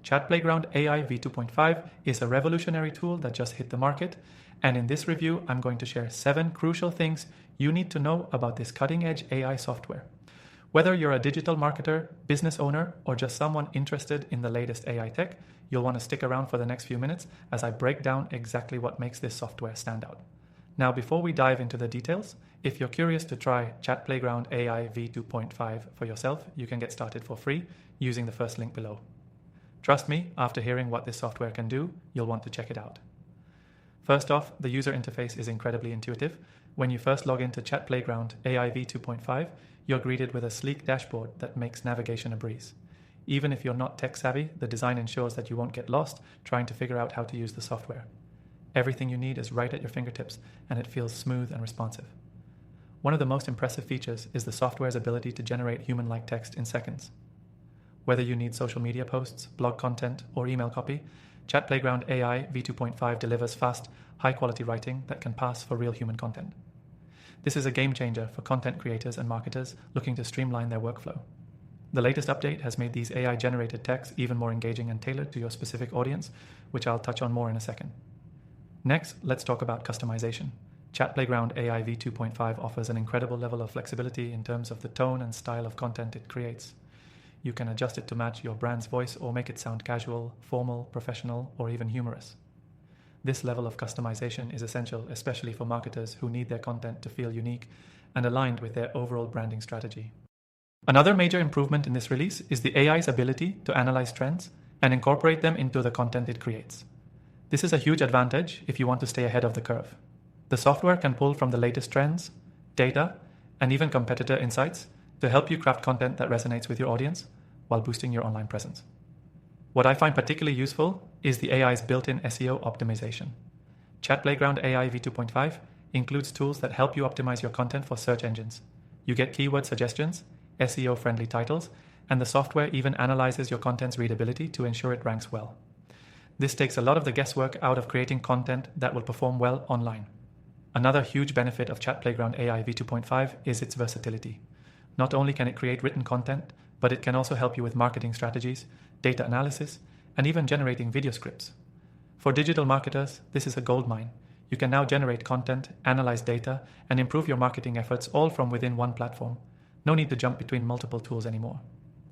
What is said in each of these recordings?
ChatPlayground AI v2.5 is a revolutionary tool that just hit the market, and in this review, I'm going to share 7 crucial things you need to know about this cutting-edge AI software. Whether you're a digital marketer, business owner, or just someone interested in the latest AI tech, you'll want to stick around for the next few minutes as I break down exactly what makes this software stand out. Now, before we dive into the details, if you're curious to try ChatPlayground AI v2.5 for yourself, you can get started for free using the first link below. Trust me, after hearing what this software can do, you'll want to check it out. First off, the user interface is incredibly intuitive. When you first log into ChatPlayground AI v2.5, you're greeted with a sleek dashboard that makes navigation a breeze. Even if you're not tech savvy, the design ensures that you won't get lost trying to figure out how to use the software. Everything you need is right at your fingertips, and it feels smooth and responsive. One of the most impressive features is the software's ability to generate human-like text in seconds. Whether you need social media posts, blog content, or email copy, ChatPlayground AI v2.5 delivers fast, high-quality writing that can pass for real human content. This is a game changer for content creators and marketers looking to streamline their workflow. The latest update has made these AI-generated texts even more engaging and tailored to your specific audience, which I'll touch on more in a second. Next, let's talk about customization. ChatPlayground AI v2.5 offers an incredible level of flexibility in terms of the tone and style of content it creates. You can adjust it to match your brand's voice or make it sound casual, formal, professional, or even humorous. This level of customization is essential, especially for marketers who need their content to feel unique and aligned with their overall branding strategy. Another major improvement in this release is the AI's ability to analyze trends and incorporate them into the content it creates. This is a huge advantage if you want to stay ahead of the curve. The software can pull from the latest trends, data, and even competitor insights to help you craft content that resonates with your audience while boosting your online presence. What I find particularly useful is the AI's built-in SEO optimization. ChatPlayground AI v2.5 includes tools that help you optimize your content for search engines. You get keyword suggestions, SEO-friendly titles, and the software even analyzes your content's readability to ensure it ranks well. This takes a lot of the guesswork out of creating content that will perform well online. Another huge benefit of ChatPlayground AI v2.5 is its versatility. Not only can it create written content, but it can also help you with marketing strategies, data analysis, and even generating video scripts. For digital marketers, this is a goldmine. You can now generate content, analyze data, and improve your marketing efforts all from within one platform. No need to jump between multiple tools anymore.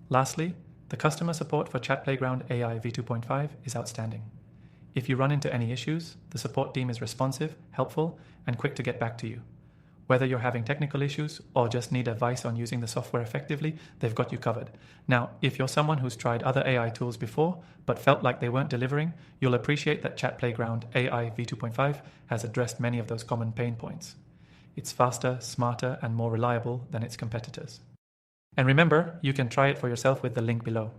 Lastly, the customer support for ChatPlayground AI v2.5 is outstanding. If you run into any issues, the support team is responsive, helpful, and quick to get back to you. Whether you're having technical issues or just need advice on using the software effectively, they've got you covered. Now, if you're someone who's tried other AI tools before but felt like they weren't delivering, you'll appreciate that ChatPlayground AI v2.5 has addressed many of those common pain points. It's faster, smarter, and more reliable than its competitors. And remember, you can try it for yourself with the link below.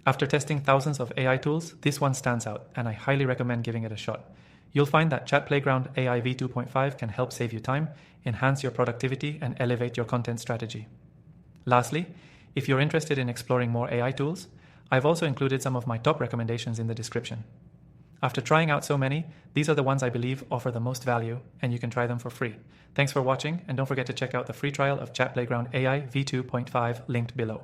After testing thousands of AI tools, this one stands out, and I highly recommend giving it a shot. You'll find that ChatPlayground AI v2.5 can help save you time, enhance your productivity, and elevate your content strategy. Lastly, if you're interested in exploring more AI tools, I've also included some of my top recommendations in the description. After trying out so many, these are the ones I believe offer the most value, and you can try them for free. Thanks for watching, and don't forget to check out the free trial of ChatPlayground AI v2.5 linked below.